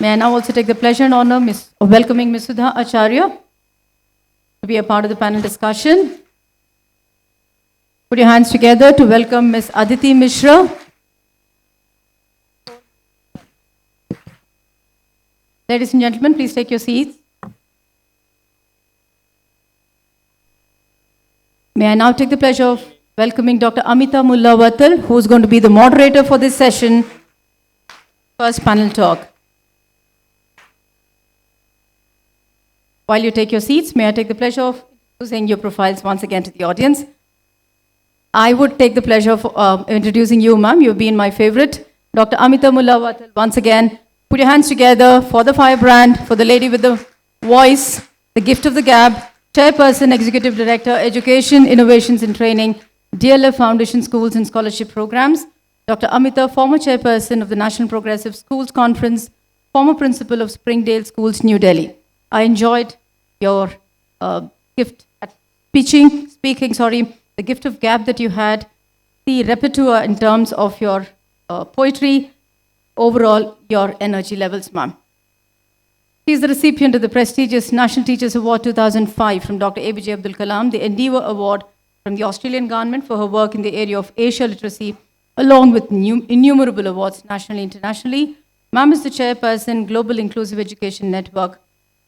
May I now also take the pleasure and honor of welcoming Ms. Sudha Acharya to be a part of the panel discussion. Put your hands together to welcome Ms. Aditi Mishra. Ladies and gentlemen, please take your seats. May I now take the pleasure of welcoming Dr. Amita Mullavatal, who is going to be the moderator for this session. First panel talk. While you take your seats, may I take the pleasure of introducing your profiles once again to the audience. I would take the pleasure of introducing you, ma'am. You've been my favorite. Dr. Amita Mullavatal, once again. Put your hands together for the firebrand, for the lady with the voice, the gift of the gab, Chairperson, Executive Director, Education, Innovations and Training, DLF Foundation Schools and Scholarship Programs. Dr. Amita, former Chairperson of the National Progressive Schools Conference, former Principal of Springdale Schools, New Delhi. I enjoyed your gift at speaking, the gift of gab that you had, the repertoire in terms of your poetry, overall your energy levels, ma'am. She is the recipient of the prestigious National Teachers Award 2005 from Dr. APJ Abdul Kalam, the Endeavour Award from the Australian government for her work in the area of Asia literacy, along with innumerable awards nationally and internationally. Ma'am is the Chairperson, Global Inclusive Education Network,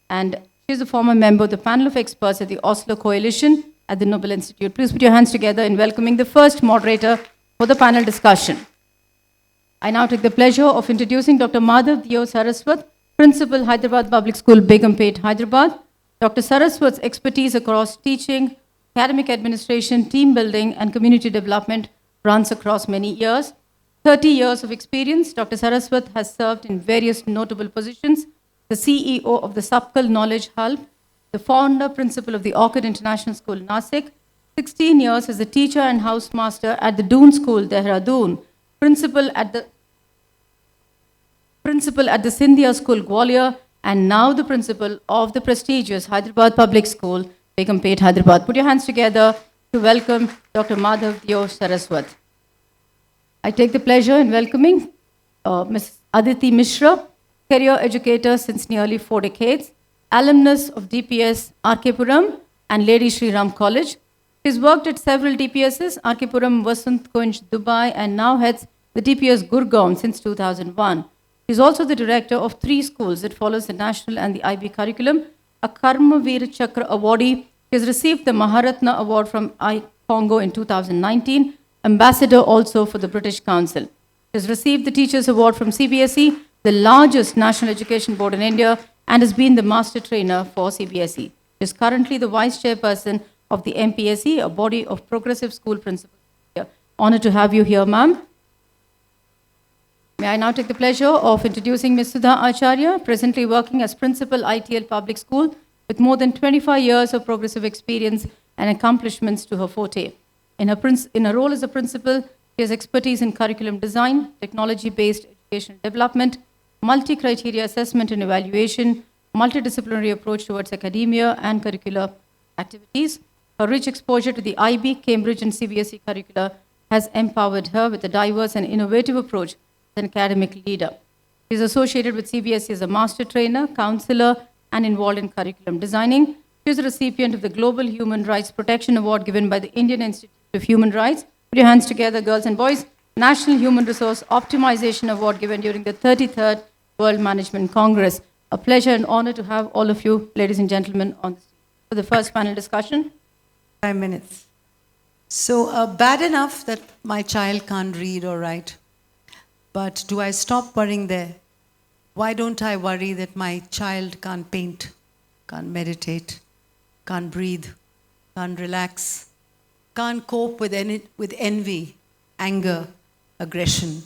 and she is a former member of the panel of experts at the Oslo Coalition at the Nobel Institute. Please put your hands together in welcoming the first moderator for the panel discussion. I now take the pleasure of introducing Dr. Madhav Deo Saraswat, Principal, Hyderabad Public School, Begumpet, Hyderabad. Dr. Saraswat's expertise across teaching, academic administration, team building, and community development runs across many years. 30 years of experience, Dr. Saraswat has served in various notable positions: the CEO of the Sapkal Knowledge Hub, the founder principal of the Orchid International School, Nasik, 16 years as a teacher and housemaster at the Doon School, Dehradun, principal at the Sindhya School, Gwalior, and now the principal of the prestigious Hyderabad Public School, Begumpet, Hyderabad. Put your hands together to welcome Dr. Madhav Deo Saraswat. I take the pleasure in welcoming Ms. Aditi Mishra, career educator since nearly 4 decades, alumnus of DPS R.K. Puram and Lady Shri Ram College. She's worked at several DPSs, R.K. Puram, Vasant Kunj, Dubai, and now heads the DPS Gurgaon since 2001. She's also the director of 3 schools that follows the national and the IB curriculum, a Karma Veer Chakra awardee. She has received the Maharatna Award from Congo in 2019, ambassador also for the British Council. She has received the Teachers Award from CBSE, the largest national education board in India, and has been the master trainer for CBSE. She is currently the vice chairperson of the MPSE, a body of progressive school principals. Honored to have you here, ma'am. May I now take the pleasure of introducing Ms. Sudha Acharya, presently working as Principal ITL Public School with more than 25 years of progressive experience and accomplishments to her forte. In her role as a principal, she has expertise in curriculum design, technology-based educational development, multi-criteria assessment and evaluation, multidisciplinary approach towards academia and curricular activities. Her rich exposure to the IB, Cambridge, and CBSE curricula has empowered her with a diverse and innovative approach as an academic leader. She is associated with CBSE as a master trainer, counselor, and involved in curriculum designing. She is a recipient of the Global Human Rights Protection Award given by the Indian Institute of Human Rights. Put your hands together, girls and boys. National Human Resource Optimization Award given during the 33rd World Management Congress. A pleasure and honor to have all of you, ladies and gentlemen, on the stage for the first panel discussion. 5 minutes. So bad enough that my child can't read or write. But do I stop worrying there? Why don't I worry that my child can't paint, can't meditate, can't breathe, can't relax, can't cope with envy, anger, aggression,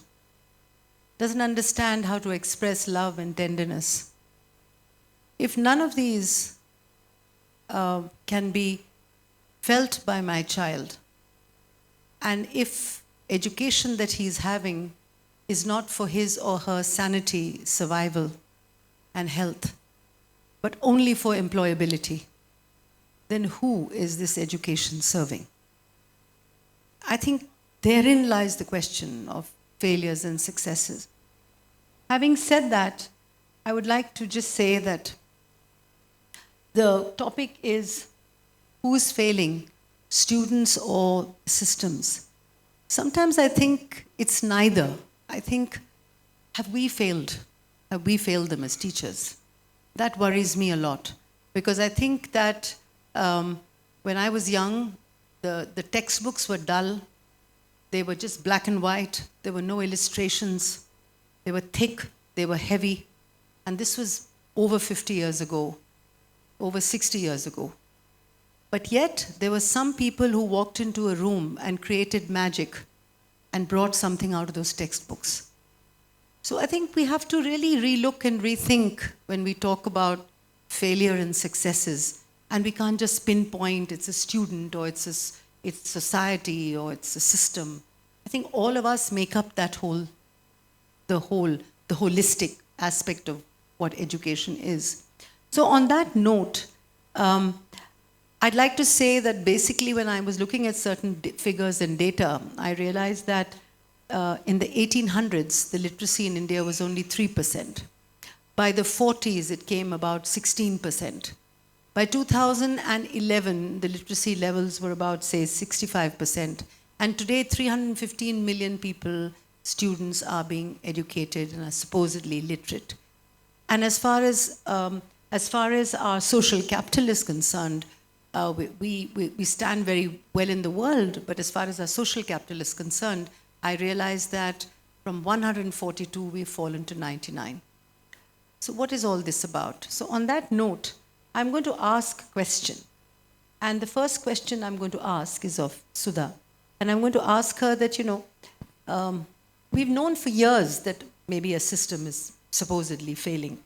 doesn't understand how to express love and tenderness? If none of these can be felt by my child, and if education that he's having is not for his or her sanity, survival, and health, but only for employability, then who is this education serving? I think therein lies the question of failures and successes. Having said that, I would like to just say that the topic is who's failing, students or systems. Sometimes I think it's neither. I think, have we failed? Have we failed them as teachers? That worries me a lot because I think that when I was young, the textbooks were dull. They were just black and white. There were no illustrations. They were thick. They were heavy. And this was over 50 years ago, over 60 years ago. But yet, there were some people who walked into a room and created magic and brought something out of those textbooks. So I think we have to really relook and rethink when we talk about failure and successes. And we can't just pinpoint it's a student or it's society or it's a system. I think all of us make up that the holistic aspect of what education is. So on that note, I'd like to say that basically when I was looking at certain figures and data, I realized that in the 1800s, the literacy in India was only 3%. By the 40s, it came about 16%. By 2011, the literacy levels were about, say, 65%. And today, 315 million people, students, are being educated and are supposedly literate. And as far as our social capital is concerned, we stand very well in the world, but as far as our social capital is concerned, I realized that from 142, we've fallen to 99. So what is all this about? So on that note, I'm going to ask a question. And the first question I'm going to ask is of Sudha. And I'm going to ask her that, we've known for years that maybe a system is supposedly failing.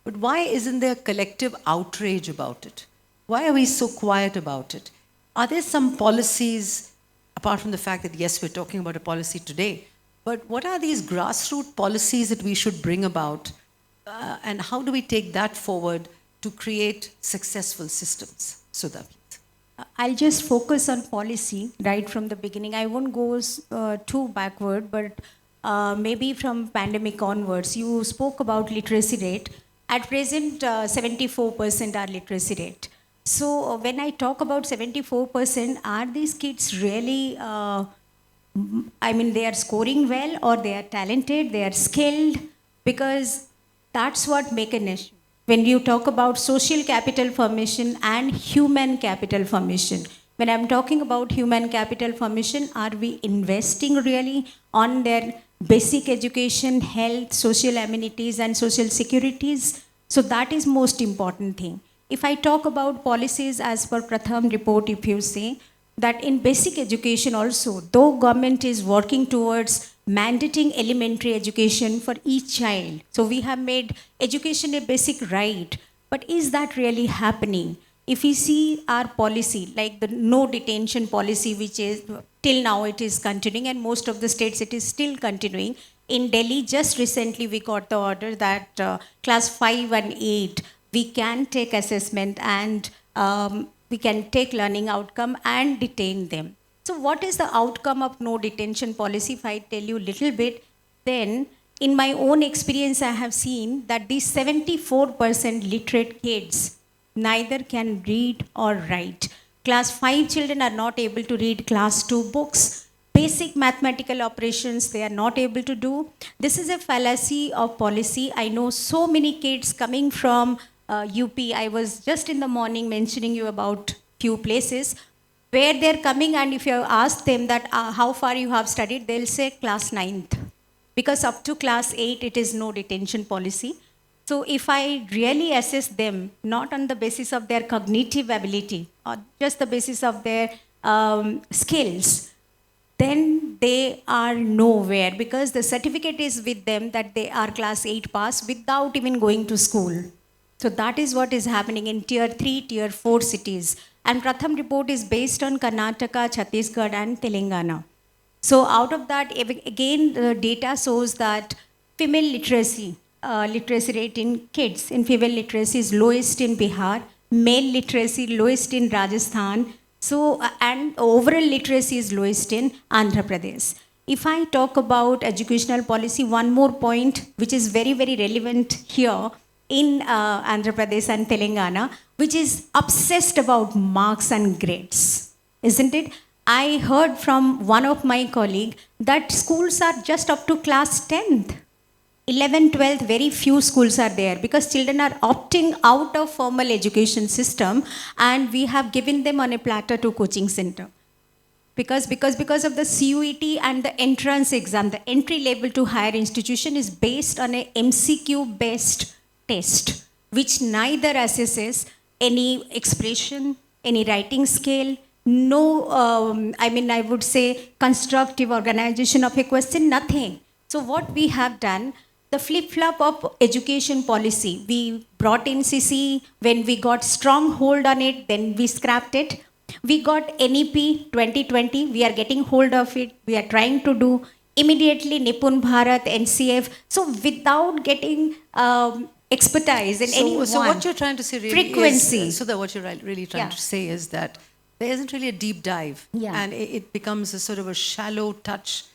But why isn't there collective outrage about it? Why are we so quiet about it? Are there some policies, apart from the fact that, yes, we're talking about a policy today, but what are these grassroots policies that we should bring about? And how do we take that forward to create successful systems? Sudha, please. I'll just focus on policy right from the beginning. I won't go too backward, but maybe from pandemic onwards. You spoke about literacy rate. At present, 74% are literacy rate. So when I talk about 74%, are these kids really, they are scoring well or they are talented, they are skilled? Because that's what makes a nation. When you talk about social capital formation and human capital formation, when I'm talking about human capital formation, are we investing really on their basic education, health, social amenities, and social securities? So that is most important thing. If I talk about policies as per Pratham report, if you say that in basic education also, though government is working towards mandating elementary education for each child. So we have made education a basic right, but is that really happening? If we see our policy, like the no detention policy, which is till now it is continuing, and most of the states it is still continuing. In Delhi, just recently we got the order that class 5 and 8, we can take assessment and we can take learning outcome and detain them. So what is the outcome of no detention policy? If I tell you a little bit, then in my own experience, I have seen that these 74% literate kids neither can read or write. Class 5 children are not able to read class 2 books. Basic mathematical operations they are not able to do. This is a fallacy of policy. I know so many kids coming from UP. I was just in the morning mentioning you about few places where they're coming, and if you ask them that how far you have studied, they'll say class 9th. Because up to class 8, it is no detention policy. So if I really assess them, not on the basis of their cognitive ability, or just the basis of their skills, then they are nowhere, because the certificate is with them that they are class 8 pass without even going to school. So that is what is happening in tier 3, tier 4 cities. And Pratham report is based on Karnataka, Chhattisgarh and Telangana. So out of that, again, the data shows that female literacy rate in kids in female literacy is lowest in Bihar, male literacy lowest in Rajasthan, so and overall literacy is lowest in Andhra Pradesh. If I talk about educational policy, one more point which is very, very relevant here in Andhra Pradesh and Telangana, which is obsessed about marks and grades, isn't it? I heard from one of my colleagues that schools are just up to class 10th. 11th, 12th, very few schools are there because children are opting out of formal education system, and we have given them on a platter to coaching center. Because of the CUET and the entrance exam, the entry level to higher institution is based on a MCQ based test, which neither assesses any expression, any writing scale, no, I would say constructive organization of a question, nothing. So what we have done, the flip-flop of education policy, we brought in CC, when we got strong hold on it, then we scrapped it. We got NEP 2020, we are getting hold of it, we are trying to do immediately Nipun Bharat, NCF. So without getting expertise in any one. So what you're trying to say really frequency. is, so that what you're really trying to say is that there isn't really a deep dive, and it becomes a sort of a shallow touch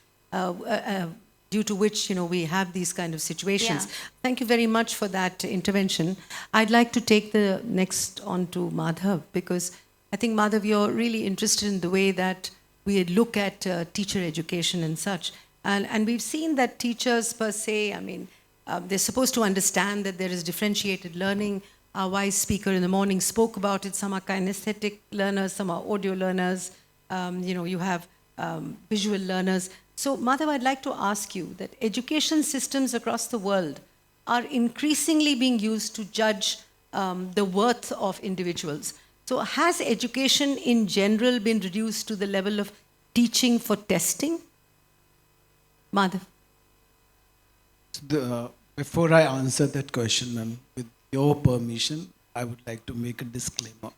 due to which we have these kind of situations. Thank you very much for that intervention. I'd like to take the next on to Madhav, because I think, Madhav, you're really interested in the way that we look at teacher education and such. And we've seen that teachers per se, they're supposed to understand that there is differentiated learning. Our wise speaker in the morning spoke about it. Some are kinesthetic learners, some are audio learners. You have visual learners. So, Madhav, I'd like to ask you that education systems across the world are increasingly being used to judge the worth of individuals. So has education in general been reduced to the level of teaching for testing? Madhav. Before I answer that question, ma'am, with your permission, I would like to make a disclaimer.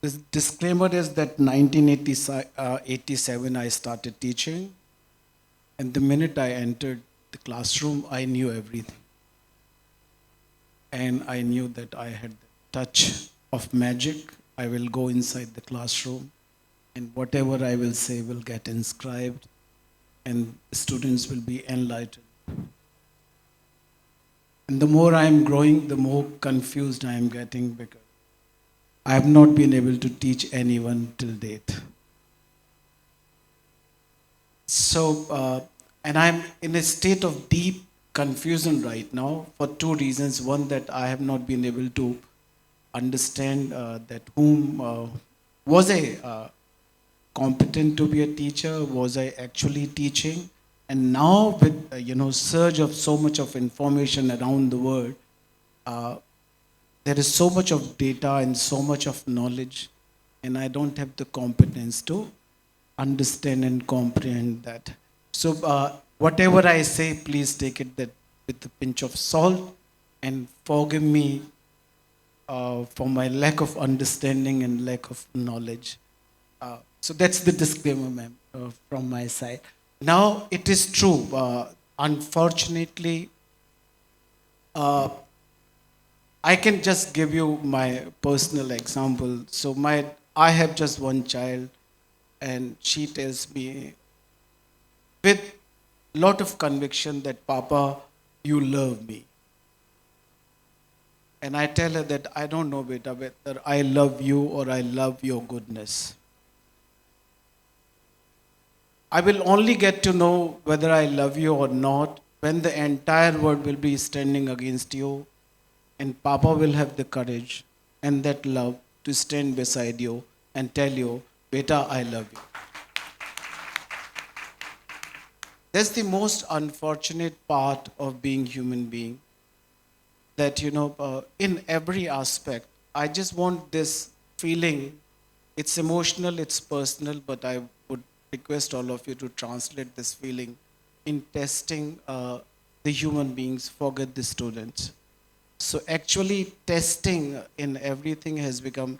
This disclaimer is that 1987 I started teaching, and the minute I entered the classroom, I knew everything. And I knew that I had the touch of magic. I will go inside the classroom, and whatever I will say will get inscribed, and students will be enlightened. And the more I am growing, the more confused I am getting, because I have not been able to teach anyone till date. So, and I'm in a state of deep confusion right now for two reasons. One, that I have not been able to understand that whom was I competent to be a teacher? Was I actually teaching? And now with surge of so much of information around the world, there is so much of data and so much of knowledge, and I don't have the competence to understand and comprehend that. So whatever I say, please take it that with a pinch of salt, and forgive me for my lack of understanding and lack of knowledge. So that's the disclaimer, ma'am, from my side. Now, it is true, unfortunately, I can just give you my personal example. So I have just one child, and she tells me with a lot of conviction that, Papa, you love me. And I tell her that I don't know, beta, whether I love you or I love your goodness. I will only get to know whether I love you or not when the entire world will be standing against you, and Papa will have the courage and that love to stand beside you and tell you, beta, I love you. That's the most unfortunate part of being human being. That, in every aspect, I just want this feeling. It's emotional, it's personal, but I would request all of you to translate this feeling in testing the human beings, forget the students. So actually testing in everything has become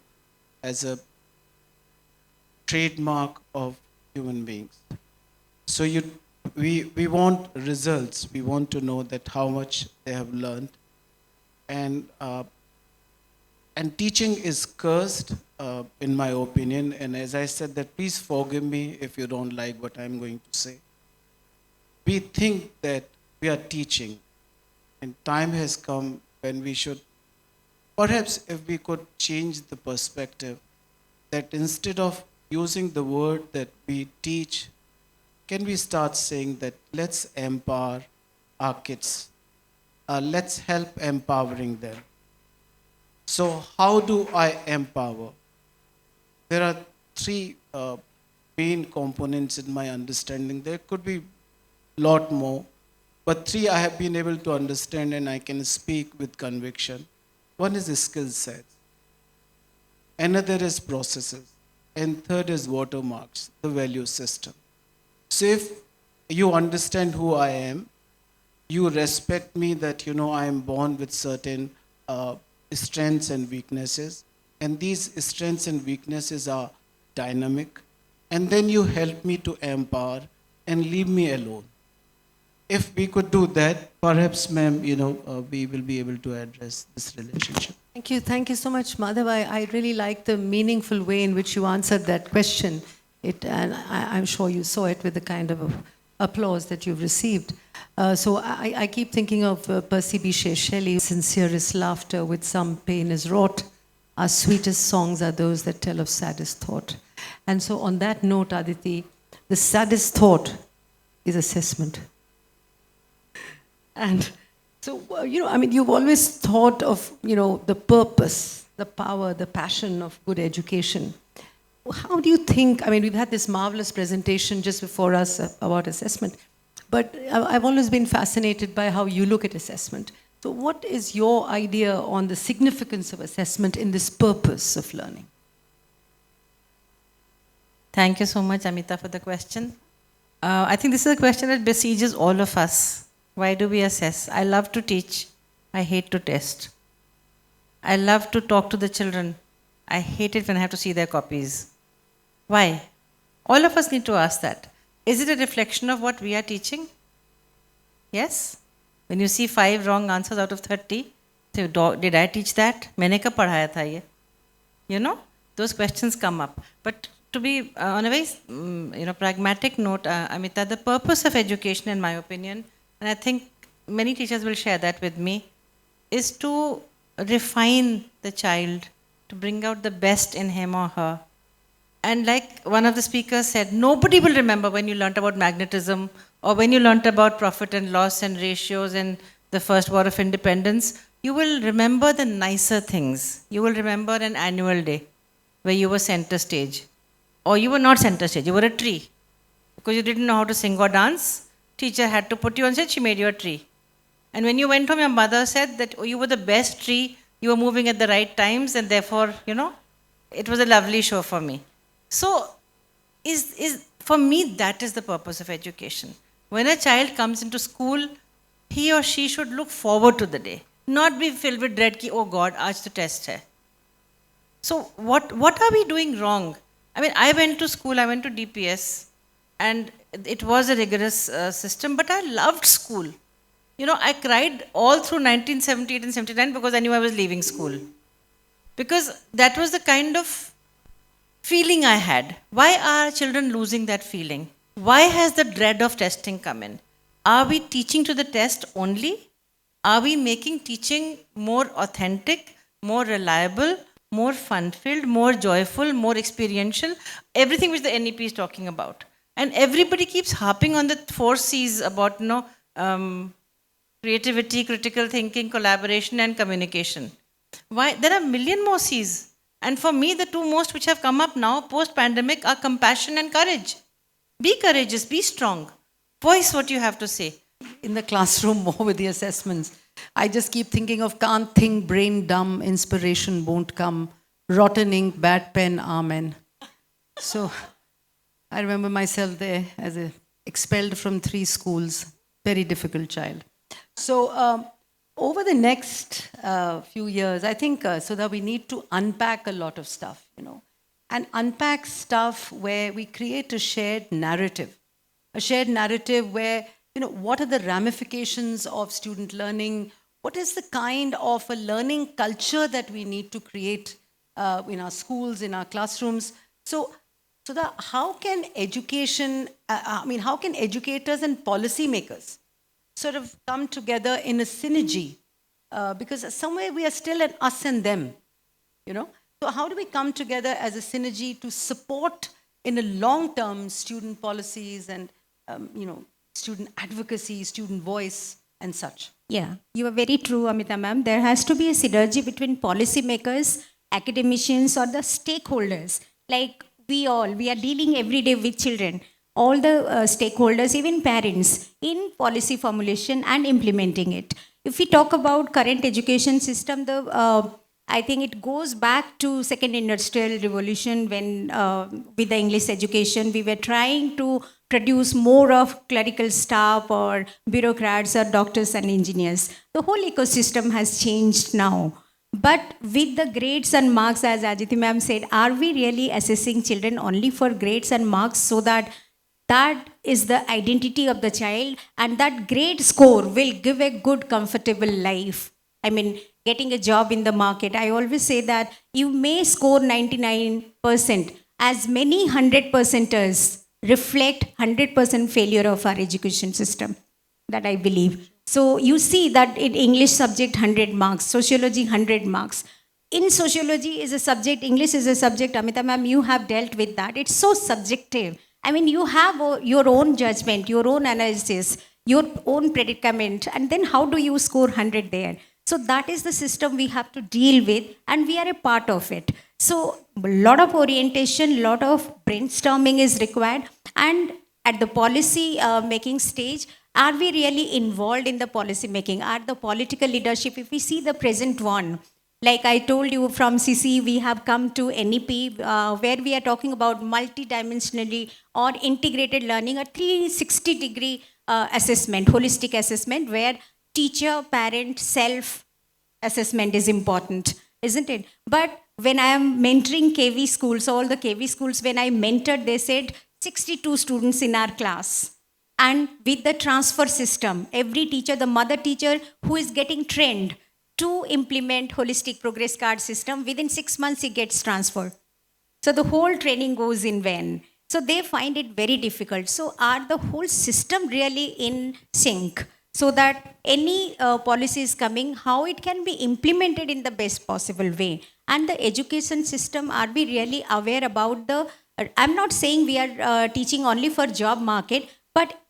as a trademark of human beings. So we want results. We want to know that how much they have learned. And teaching is cursed, in my opinion. And as I said, that please forgive me if you don't like what I'm going to say. We think that we are teaching, And time has come when we should, perhaps if we could change the perspective, that instead of using the word that we teach, can we start saying that let's empower our kids? Let's help empowering them. So, how do I empower? There are three main components in my understanding. There could be a lot more, but three I have been able to understand and I can speak with conviction. One is the skill set, another is processes, and third is watermarks, the value system. So if you understand who I am, you respect me that I am born with certain strengths and weaknesses, and these strengths and weaknesses are dynamic, and then you help me to empower and leave me alone. If we could do that, perhaps, ma'am, we will be able to address this relationship. Thank you so much, Madhav. I really like the meaningful way in which you answered that question. And I'm sure you saw it with the kind of applause that you've received. So I keep thinking of Percy Bysshe Shelley, sincerest laughter with some pain is wrought. Our sweetest songs are those that tell of saddest thought. And so on that note, Aditi, the saddest thought is assessment. And so, you've always thought of, the purpose, the power, the passion of good education. How do you think, we've had this marvelous presentation just before us about assessment, but I've always been fascinated by how you look at assessment. So what is your idea on the significance of assessment in this purpose of learning? Thank you so much, Amita, for the question. I think this is a question that besieges all of us. Why do we assess? I love to teach. I hate to test. I love to talk to the children. I hate it when I have to see their copies. Why? All of us need to ask that. Is it a reflection of what we are teaching? Yes? When you see 5 wrong answers out of 30, say, did I teach that? Maine kab padhaya tha ye? Those questions come up. But to be on a very pragmatic note, Amita, the purpose of education, in my opinion, and I think many teachers will share that with me, is to refine the child, to bring out the best in him or her. And like one of the speakers said, nobody will remember when you learnt about magnetism or when you learnt about profit and loss and ratios and the first war of independence. You will remember the nicer things. You will remember an annual day where you were center stage. Or you were not center stage, you were a tree. Because you didn't know how to sing or dance, teacher had to put you on stage, she made you a tree. And when you went home, your mother said that you were the best tree, you were moving at the right times, and therefore, it was a lovely show for me. So, for me, that is the purpose of education. When a child comes into school, he or she should look forward to the day, not be filled with dread ki, oh God, aaj to test hai. So, what are we doing wrong? I went to school, I went to DPS, and it was a rigorous system, but I loved school. I cried all through 1978 and 79 because I knew I was leaving school. Because that was the kind of feeling I had. Why are children losing that feeling? Why has the dread of testing come in? Are we teaching to the test only? Are we making teaching more authentic, more reliable, more fun-filled, more joyful, more experiential? Everything which the NEP is talking about. And everybody keeps harping on the 4 C's about, creativity, critical thinking, collaboration, and communication. Why? There are a million more C's. And for me, the 2 most which have come up now, post-pandemic, are compassion and courage. Be courageous, be strong. Voice what you have to say. In the classroom, more with the assessments, I just keep thinking of can't think, brain dumb, inspiration won't come, rotten ink, bad pen, amen. So I remember myself there as expelled from 3 schools, very difficult child. So over the next few years, I think, Sudha, we need to unpack a lot of stuff, and unpack stuff where we create a shared narrative where, what are the ramifications of student learning? What is the kind of a learning culture that we need to create in our schools, in our classrooms? So how can education, how can educators and policymakers sort of come together in a synergy? Because somewhere we are still an us and them, you know. So how do we come together as a synergy to support in a long term student policies and, student advocacy, student voice and such? Yeah, you are very true, Amita ma'am. There has to be a synergy between policymakers, academicians, or the stakeholders. Like we are dealing every day with children. All the stakeholders, even parents, in policy formulation and implementing it. If we talk about current education system, I think it goes back to second industrial revolution when with the English education, we were trying to produce more of clerical staff or bureaucrats or doctors and engineers. The whole ecosystem has changed now. But with the grades and marks, as Ajiti ma'am said, are we really assessing children only for grades and marks so that that is the identity of the child and that grade score will give a good, comfortable life? I mean, getting a job in the market. I always say that you may score 99%, as many 100%ers reflect 100% failure of our education system, that I believe. So you see that in English subject 100 marks, sociology 100 marks. In sociology is a subject, English is a subject, Amita ma'am, you have dealt with that. It's so subjective. I mean, you have your own judgment, your own analysis, your own predicament, and then how do you score 100 there? So that is the system we have to deal with, and we are a part of it. So a lot of orientation, lot of brainstorming is required, and at the policy making stage, are we really involved in the policy making? Are the political leadership, if we see the present one, like I told you from CC, we have come to NEP where we are talking about multidimensionally or integrated learning, a 360-degree assessment, holistic assessment, where teacher, parent, self assessment is important, isn't it? But when I am mentoring KV schools, all the KV schools, when I mentored, they said 62 students in our class. And with the transfer system, every teacher, the mother teacher who is getting trained to implement holistic progress card system, within 6 months he gets transferred. So the whole training goes in vain. So they find it very difficult. So are the whole system really in sync so that any policy is coming, how it can be implemented in the best possible way? And the education system, are we really aware about I'm not saying we are teaching only for job market, but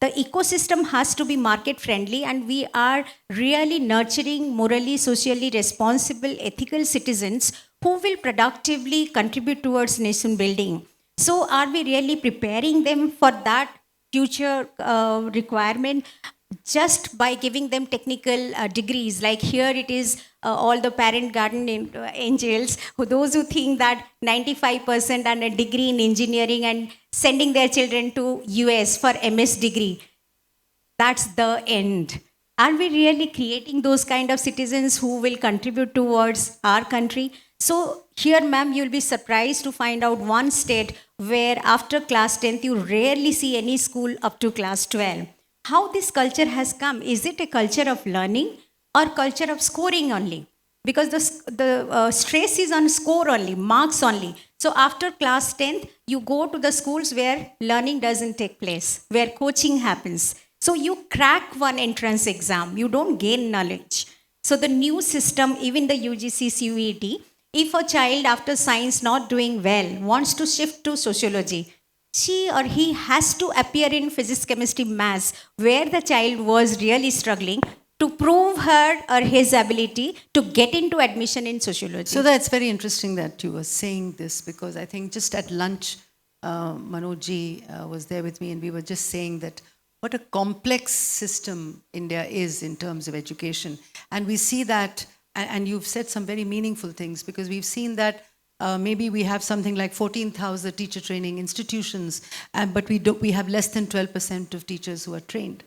the ecosystem has to be market friendly, and we are really nurturing morally, socially responsible, ethical citizens who will productively contribute towards nation building. So are we really preparing them for that future requirement just by giving them technical degrees? Like here it is all the parent garden angels, those who think that 95% and a degree in engineering and sending their children to US for MS degree, that's the end. Are we really creating those kind of citizens who will contribute towards our country? So here, ma'am, you'll be surprised to find out one state where after class 10th, you rarely see any school up to class 12. How this culture has come? Is it a culture of learning or culture of scoring only? Because the stress is on score only, marks only. So after class 10th, you go to the schools where learning doesn't take place, where coaching happens. So you crack one entrance exam, you don't gain knowledge. So the new system, even the UGC CUET, if a child after science not doing well wants to shift to sociology, she or he has to appear in physics, chemistry, maths, where the child was really struggling, to prove her or his ability to get into admission in sociology. So that's very interesting that you were saying this, because I think just at lunch, Manojji was there with me, and we were just saying that what a complex system India is in terms of education. And we see that, and you've said some very meaningful things, because we've seen that maybe we have something like 14,000 teacher training institutions, but we have less than 12% of teachers who are trained.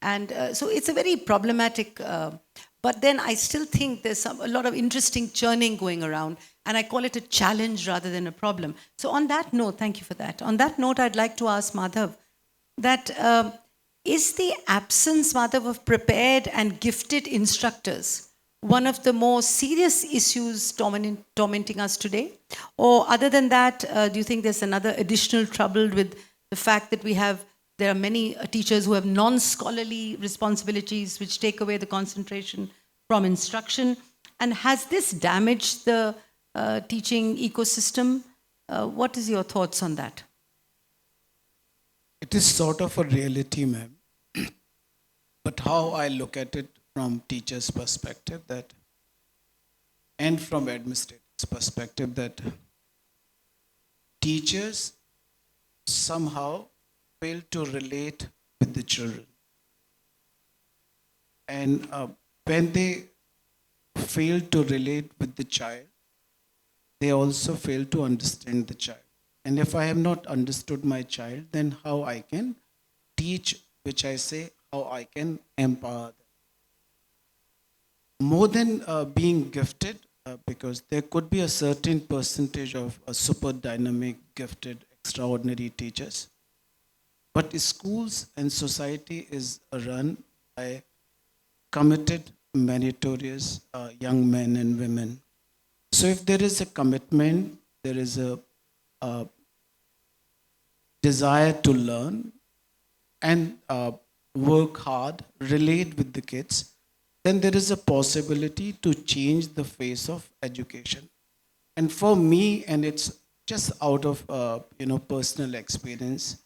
And so it's a very problematic, but then I still think there's a lot of interesting churning going around, and I call it a challenge rather than a problem. So on that note, thank you for that. On that note, I'd like to ask Madhav that is the absence, Madhav, of prepared and gifted instructors one of the more serious issues tormenting us today? Or other than that, do you think there's another additional trouble with the fact that there are many teachers who have non-scholarly responsibilities which take away the concentration from instruction. And has this damaged the teaching ecosystem? What is your thoughts on that? It is sort of a reality, ma'am. But how I look at it from teachers' perspective that, and from administrators' perspective, that teachers somehow fail to relate with the children. And when they fail to relate with the child, they also fail to understand the child. And if I have not understood my child, then how I can teach, which I say, how I can empower them. More than being gifted, because there could be a certain percentage of super dynamic, gifted, extraordinary teachers. But schools and society is run by committed, meritorious young men and women. So if there is a commitment, there is a desire to learn and work hard, relate with the kids, then there is a possibility to change the face of education. And for me, and it's just out of personal experience,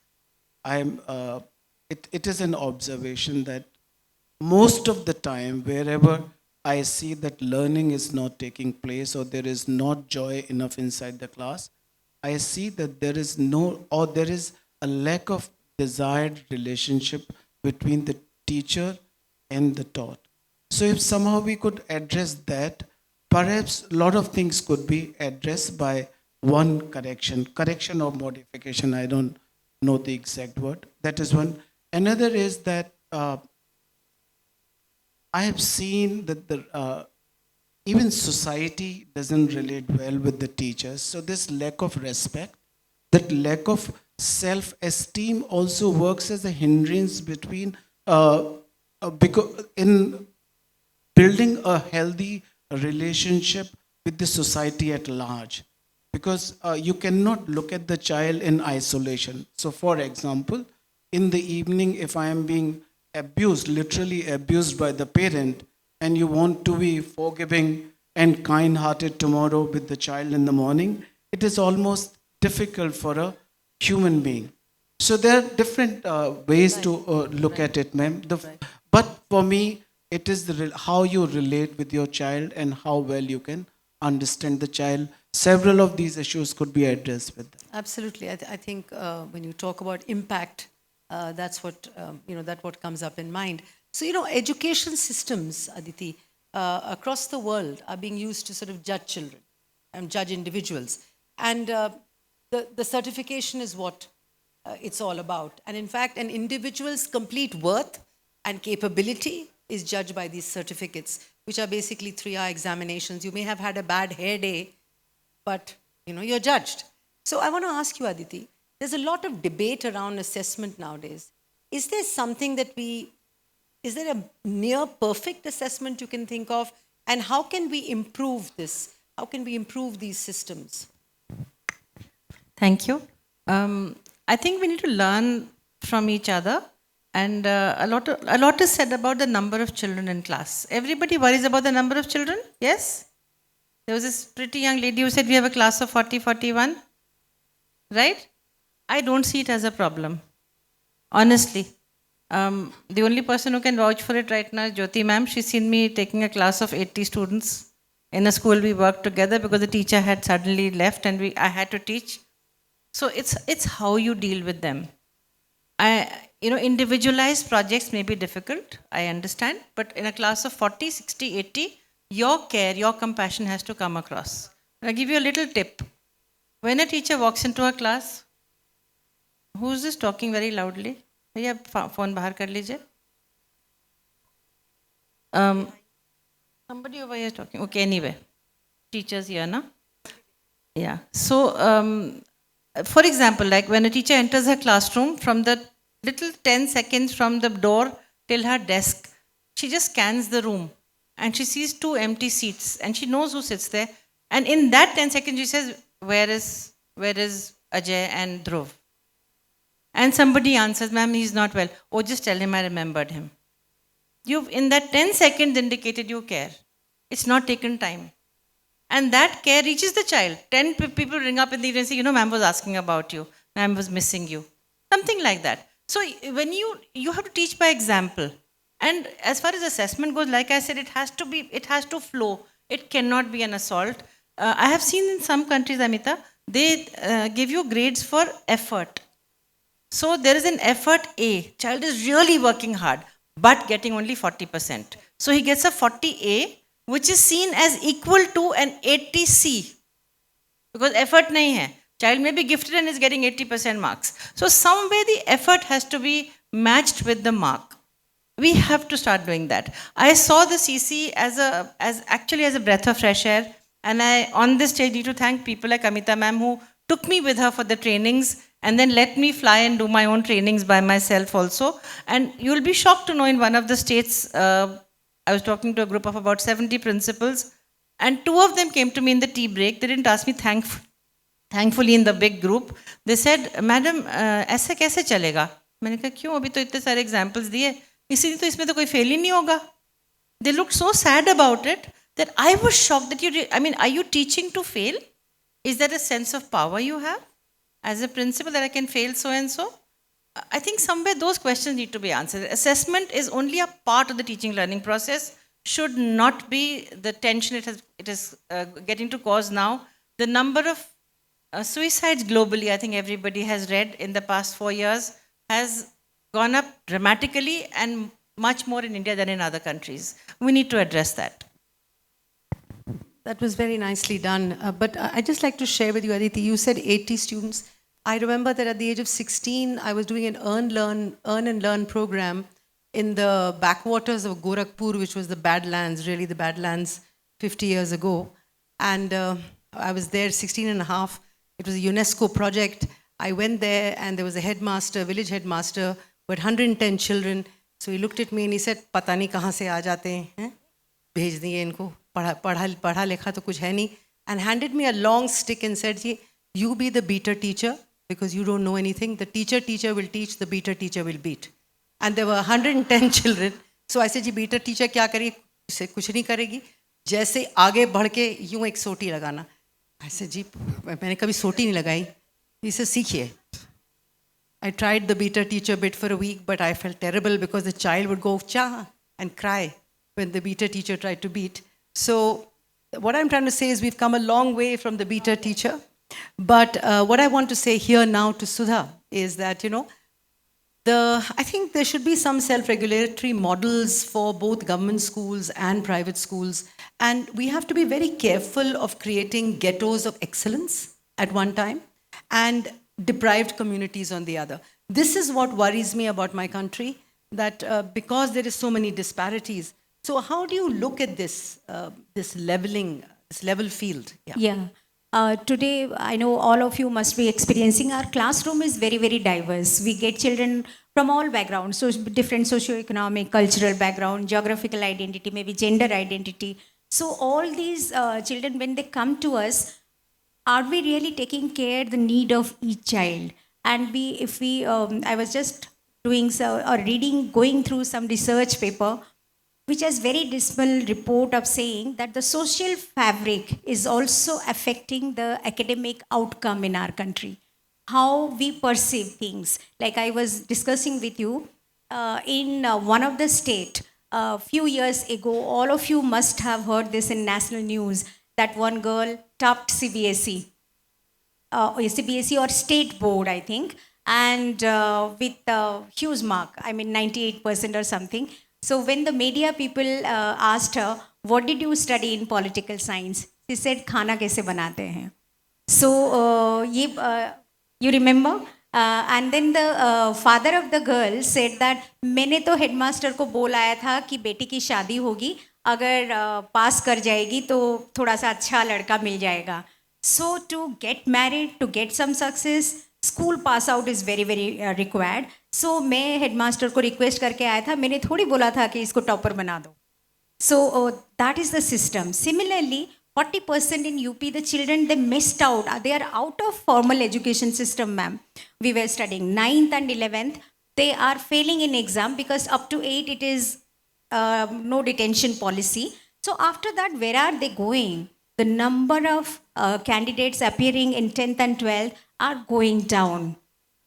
it is an observation that most of the time, wherever I see that learning is not taking place or there is not joy enough inside the class, I see that there is a lack of desired relationship between the teacher and the taught. So if somehow we could address that, perhaps a lot of things could be addressed by one correction or modification. I don't know the exact word. That is one. Another is that I have seen that even society doesn't relate well with the teachers. So this lack of respect, that lack of self-esteem also works as a hindrance between because in building a healthy relationship with the society at large. Because you cannot look at the child in isolation. So for example, in the evening, if I am being abused, literally abused by the parent, and you want to be forgiving and kind-hearted tomorrow with the child in the morning, it is almost difficult for a human being. So there are different ways to look at it, ma'am. But for me, it is how you relate with your child and how well you can understand the child. Several of these issues could be addressed with them. Absolutely. I think when you talk about impact, that's what that what comes up in mind. So education systems, Aditi, across the world are being used to sort of judge children and judge individuals, and the certification is what it's all about. And in fact, an individual's complete worth and capability is judged by these certificates, which are basically 3-hour examinations. You may have had a bad hair day, but you're judged. So I want to ask you, Aditi, there's a lot of debate around assessment nowadays. Is there something is there a near perfect assessment you can think of? And how can we improve this? How can we improve these systems? Thank you. I think we need to learn from each other. And a lot is said about the number of children in class. Everybody worries about the number of children, yes? There was this pretty young lady who said we have a class of 40, 41, right? I don't see it as a problem, honestly. The only person who can vouch for it right now is Jyoti ma'am. She's seen me taking a class of 80 students in a school we worked together because the teacher had suddenly left and I had to teach. So it's how you deal with them. Individualized projects may be difficult, I understand, but in a class of 40, 60, 80, your care, your compassion has to come across. I'll give you a little tip. When a teacher walks into a class, who's this talking very loudly? Bhaiya, phone bahar kar lijiye. Somebody over here is talking. Okay, anyway. Teachers here, na? Yeah. So, for example, like when a teacher enters her classroom, from the little 10 seconds from the door till her desk, she just scans the room and she sees 2 empty seats and she knows who sits there. And in that 10 seconds, she says, where is Ajay and Dhruv? and somebody answers, ma'am, he's not well. Oh, just tell him I remembered him. You've, in that 10 seconds, indicated you care. It's not taken time. And that care reaches the child. 10 people ring up in the evening and say, you know, ma'am was asking about you. Ma'am was missing you. Something like that. So when you have to teach by example. And as far as assessment goes, like I said, it has to flow. It cannot be an assault. I have seen in some countries, Amita, they give you grades for effort. So there is an effort A. Child is really working hard, but getting only 40%. So he gets a 40A, which is seen as equal to an 80C. Because effort nahi hai. Child may be gifted and is getting 80% marks. So somewhere the effort has to be matched with the mark. We have to start doing that. I saw the CC as a breath of fresh air. And I, on this stage, need to thank people like Amita ma'am who took me with her for the trainings and then let me fly and do my own trainings by myself also. And you'll be shocked to know in one of the states, I was talking to a group of about 70 principals, and 2 of them came to me in the tea break. They didn't ask me thankfully in the big group. They said, Madam, ऐसे कैसे चलेगा? मैंने कहा क्यों? अभी तो इतने सारे examples दिए. इसीलिए तो इसमें तो कोई fail ही नहीं होगा. They looked so sad about it that I was shocked that are you teaching to fail? Is that a sense of power you have as a principal that I can fail so and so? I think somewhere those questions need to be answered. Assessment is only a part of the teaching learning process, should not be the tension it is getting to cause now. The number of suicides globally, I think everybody has read in the past 4 years, has gone up dramatically and much more in India than in other countries. We need to address that. That was very nicely done. But I'd just like to share with you, Aditi, you said 80 students. I remember that at the age of 16, I was doing an earn and learn program in the backwaters of Gorakhpur, which was the Badlands, really the Badlands 50 years ago. And I was there 16 and a half. It was a UNESCO project. I went there and there was a headmaster, village headmaster, with 110 children. So he looked at me and he said, "Pata nahi kahan se aa jate hain? Bhej diye inko. Padha lekha to kuch hai nahi." And handed me a long stick and said, "You be the beater teacher because you don't know anything. The teacher will teach, the beater teacher will beat." And there were 110 children. So I said, "Ji, beater teacher kya karegi? Kuch nahi karegi. Jaise aage बढ़ के यूं एक सोटी लगाना." I said, "जी, मैंने कभी सोटी नहीं लगाई." He said, "सीखिए." I tried the beater teacher bit for a week, but I felt terrible because the child would go cha and cry when the beater teacher tried to beat. So what I'm trying to say is we've come a long way from the beater teacher. But what I want to say here now to Sudha is that, I think there should be some self-regulatory models for both government schools and private schools. And we have to be very careful of creating ghettos of excellence at one time and deprived communities on the other. This is what worries me about my country, that because there is so many disparities. So how do you look at this, this level field? Yeah. Today, I know all of you must be experiencing our classroom is very, very diverse. We get children from all backgrounds, so different socio-economic, cultural background, geographical identity, maybe gender identity. So all these children, when they come to us, are we really taking care of the need of each child? And I was just going through some research paper, which has very dismal report of saying that the social fabric is also affecting the academic outcome in our country. How we perceive things. Like I was discussing with you, in one of the state, a few years ago, all of you must have heard this in national news, that one girl topped CBSE or state board, I think, and with a huge mark, 98% or something. So when the media people asked her, "What did you study in political science?" She said, "Khana kaise banate hain." So you remember? And then the father of the girl said that, "मैंने तो headmaster को बोलाया था कि बेटी की शादी होगी, अगर पास कर जाएगी तो थोड़ा सा अच्छा लड़का मिल जाएगा." So to get married, to get some success, school pass out is very, very required. So मैं headmaster को request करके आया था, मैंने थोड़ी बोला था कि इसको topper बना दो. So that is the system. Similarly, 40% in UP, the children, they missed out. They are out of formal education system, ma'am. We were studying 9th and 11th. They are failing in exam because up to 8 it is no detention policy. So after that, where are they going? The number of candidates appearing in 10th and 12th are going down.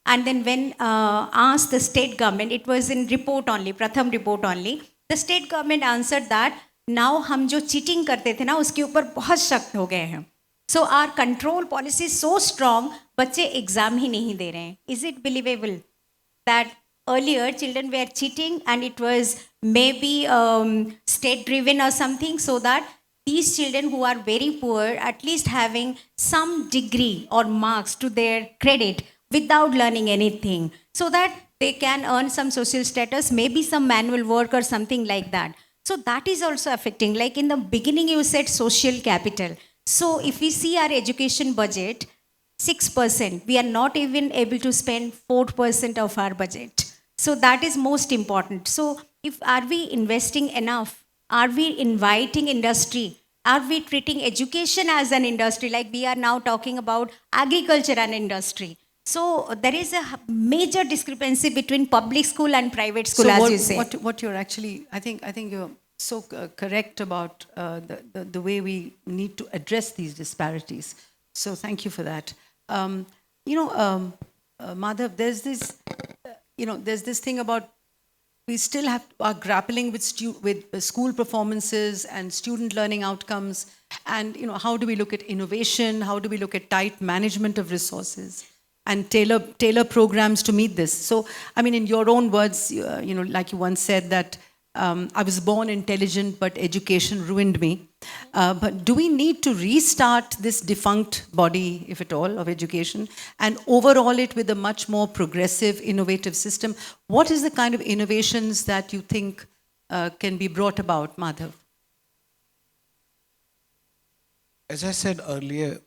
And then when asked the state government, it was in report only, Pratham report only, the state government answered that now हम जो cheating करते थे ना उसके ऊपर बहुत सख्त हो गए हैं. So our control policy is so strong, बच्चे एग्जाम ही नहीं दे रहे हैं. Is it believable that earlier children were cheating and it was maybe state driven or something, so that these children who are very poor at least having some degree or marks to their credit without learning anything, so that they can earn some social status, maybe some manual work or something like that. So that is also affecting. Like in the beginning you said social capital. So if we see our education budget, 6%, we are not even able to spend 4% of our budget. So that is most important. So if are we investing enough? Are we inviting industry? Are we treating education as an industry? Like we are now talking about agriculture and industry. So there is a major discrepancy between public school and private school, So as you say. what you're actually, I think you're so correct about the way we need to address these disparities. So thank you for that. Madhav, there's this, there's this thing about we still are grappling with school performances and student learning outcomes, and how do we look at innovation? How do we look at tight management of resources? And tailor programs to meet this. So, I mean, in your own words, like you once said that I was born intelligent, but education ruined me. But do we need to restart this defunct body, if at all, of education, and overhaul it with a much more progressive, innovative system? What is the kind of innovations that you think can be brought about, Madhav? As I said earlier,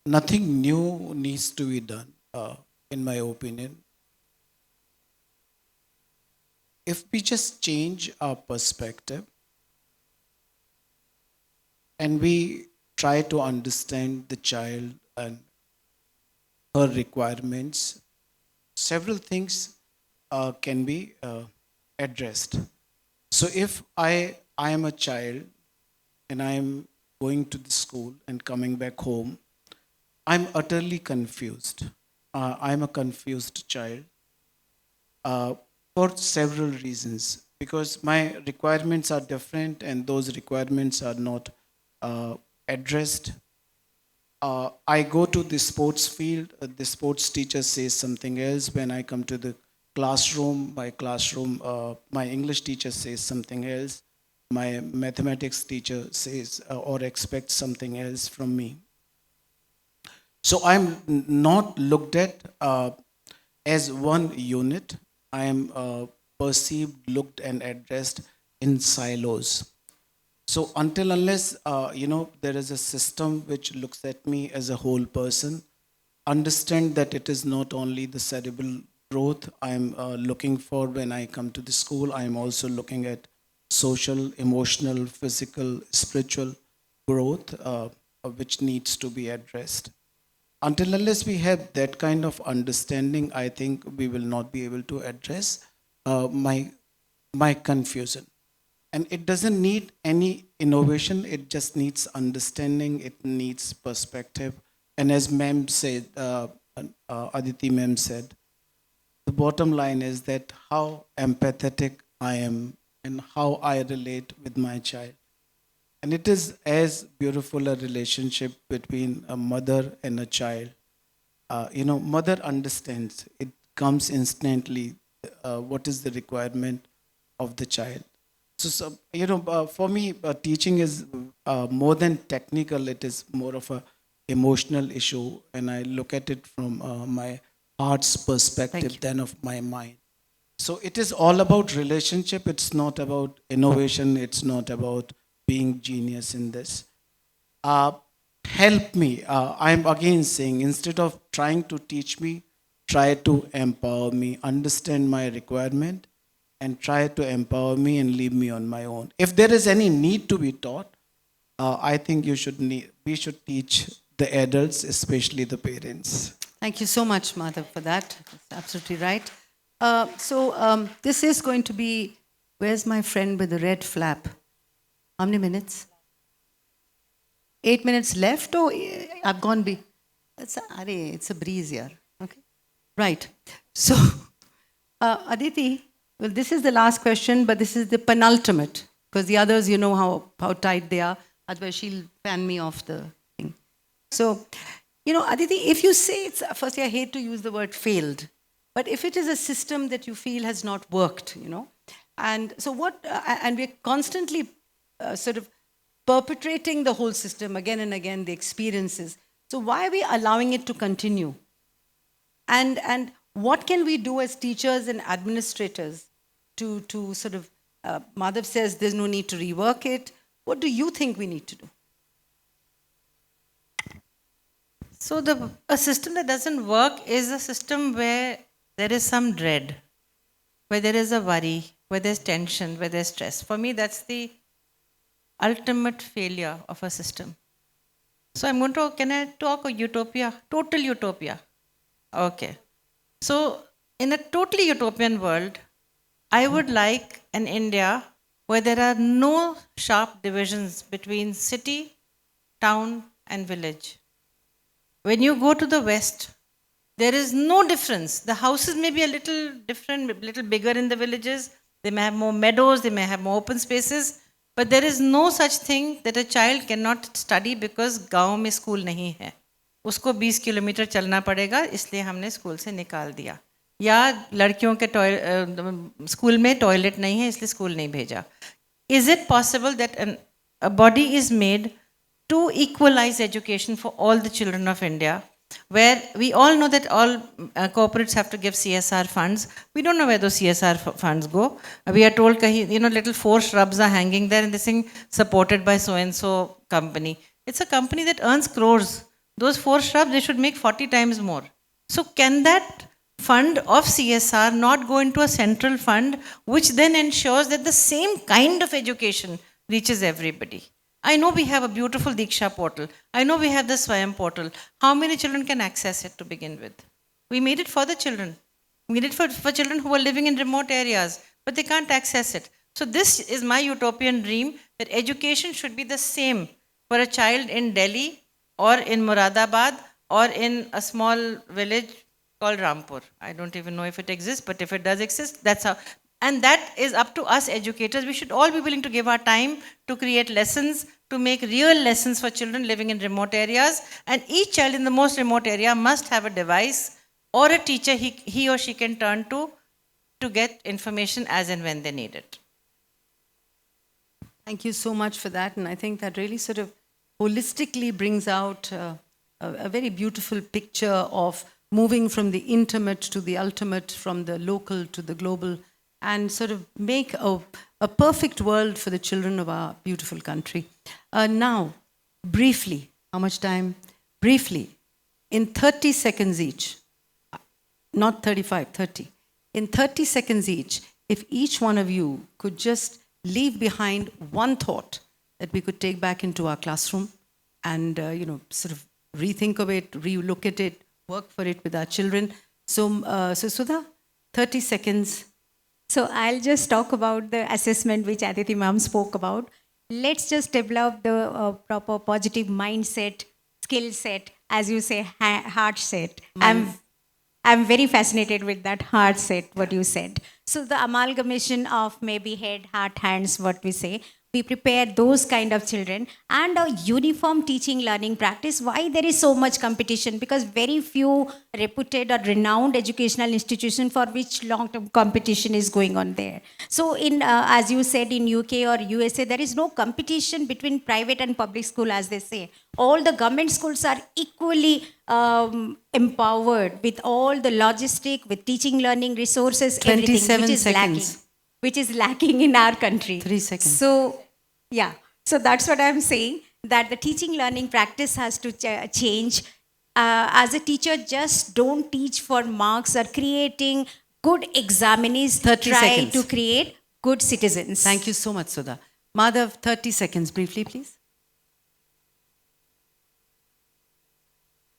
nothing new needs to be done, in my opinion. If we just change our perspective and we try to understand the child and her requirements, several things can be addressed. So if I am a child and I am going to the school and coming back home, I'm utterly confused. I'm a confused child for several reasons, because my requirements are different and those requirements are not addressed. I go to the sports field, the sports teacher says something else. When I come to the classroom, my English teacher says something else. My mathematics teacher says or expects something else from me. So I'm not looked at as one unit. I am perceived, looked, and addressed in silos. So unless there is a system which looks at me as a whole person, understand that it is not only the cerebral growth I am looking for when I come to the school. I am also looking at social, emotional, physical, spiritual growth which needs to be addressed. Unless we have that kind of understanding, I think we will not be able to address my confusion. And it doesn't need any innovation, it just needs understanding, it needs perspective. And as ma'am said, Aditi ma'am said, the bottom line is that how empathetic I am and how I relate with my child. And it is as beautiful a relationship between a mother and a child. Mother understands. It comes instantly. What is the requirement of the child? For me, teaching is more than technical. It is more of a emotional issue, and I look at it from my heart's perspective than of my mind. So it is all about relationship. It's not about innovation. It's not about being genius in this. Help me. I'm again saying, instead of trying to teach me, try to empower me, understand my requirement, and try to empower me and leave me on my own. If there is any need to be taught, I think we should teach the adults, especially the parents. Thank you so much, Madhav, for that. That's absolutely right. This is going to be, where's my friend with the red flap? How many minutes? 8 minutes left? Oh, I've gone it's a breeze here. Okay. Right. So, Aditi, well, this is the last question, but this is the penultimate, because the others, you know how tight they are. Otherwise, she'll fan me off the thing. So, Aditi, if you say it's, firstly, I hate to use the word failed, but if it is a system that you feel has not worked, and so and we're constantly sort of perpetrating the whole system again and again, the experiences. So why are we allowing it to continue? And what can we do as teachers and administrators to sort of, Madhav says there's no need to rework it. What do you think we need to do? So a system that doesn't work is a system where there is some dread, where there is a worry, where there's tension, where there's stress. For me, that's the ultimate failure of a system. So can I talk of utopia? Total utopia. Okay. So in a totally utopian world, I would like an India where there are no sharp divisions between city, town, and village. When you go to the West, there is no difference. The houses may be a little different, a little bigger in the villages. They may have more meadows, they may have more open spaces. But there is no such thing that a child cannot study because गांव में school नहीं है. उसको 20 kilometre चलना पड़ेगा, इसलिए हमने school से निकाल दिया. या लड़कियों के स्कूल में टॉयलेट नहीं है, इसलिए स्कूल नहीं भेजा. Is it possible that a body is made to equalize education for all the children of India, where we all know that all corporates have to give CSR funds? We don't know where those CSR funds go. We are told, little 4 shrubs are hanging there and they saying supported by so-and-so company. It's a company that earns crores. Those 4 shrubs, they should make 40 times more. So can that fund of CSR not go into a central fund, which then ensures that the same kind of education reaches everybody? I know we have a beautiful Diksha portal. I know we have the Swayam portal. How many children can access it to begin with? We made it for the children. We made it for children who are living in remote areas, but they can't access it. So this is my utopian dream, that education should be the same for a child in Delhi or in Moradabad or in a small village called Rampur. I don't even know if it exists, but if it does exist, that's how. And that is up to us educators. We should all be willing to give our time to create lessons, to make real lessons for children living in remote areas. And each child in the most remote area must have a device or a teacher he or she can turn to get information as and when they need it. Thank you so much for that. And I think that really sort of holistically brings out a very beautiful picture of moving from the intimate to the ultimate, from the local to the global, and sort of make a perfect world for the children of our beautiful country. Now, briefly, how much time? Briefly, in 30 seconds each, not 35, 30. In 30 seconds each, if each one of you could just leave behind one thought that we could take back into our classroom and, sort of rethink of it, re-look at it, work for it with our children. So Sudha, 30 seconds. So I'll just talk about the assessment which Aditi ma'am spoke about. Let's just develop the proper positive mindset, skill set, as you say, heart set. I'm very fascinated with that heart set, what you said. So the amalgamation of maybe head, heart, hands, what we say, we prepare those kind of children, and a uniform teaching learning practice. Why there is so much competition? Because very few reputed or renowned educational institutions for which long-term competition is going on there. So in, as you said, in UK or USA, there is no competition between private and public school, as they say. All the government schools are equally empowered with all the logistic, with teaching, learning, resources, everything, 27 which is seconds. lacking. Which is lacking in our country. 3 seconds. So, yeah. So that's what I'm saying, that the teaching learning practice has to change. As a teacher, just don't teach for marks or creating good examinees. 30 Try seconds. to create good citizens. Thank you so much, Sudha. Madhav, 30 seconds, briefly, please.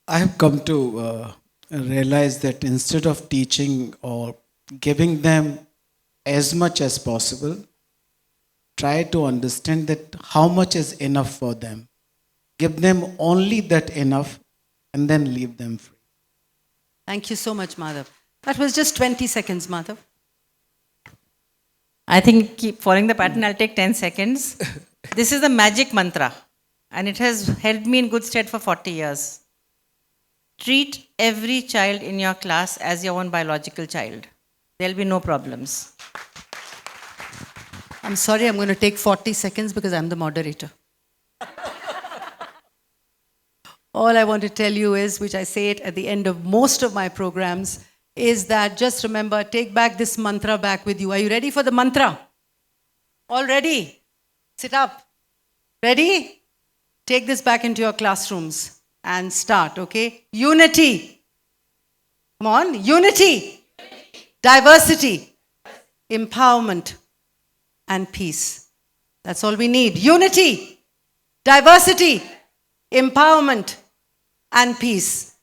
I have come to realize that instead of teaching or giving them as much as possible, try to understand that how much is enough for them. Give them only that enough and then leave them free. Thank you so much, Madhav. That was just 20 seconds, Madhav. I think keep following the pattern. I'll take 10 seconds. This is the magic mantra, and it has held me in good stead for 40 years. Treat every child in your class as your own biological child. There'll be no problems. I'm sorry, I'm going to take 40 seconds because I'm the moderator. All I want to tell you is, which I say it at the end of most of my programs, is that just remember, take back this mantra back with you. Are you ready for the mantra? All ready? Sit up. Ready? Take this back into your classrooms and start, okay? Unity. Come on. Unity. Diversity. Empowerment. And peace. That's all we need. Unity. Diversity. Empowerment. And peace.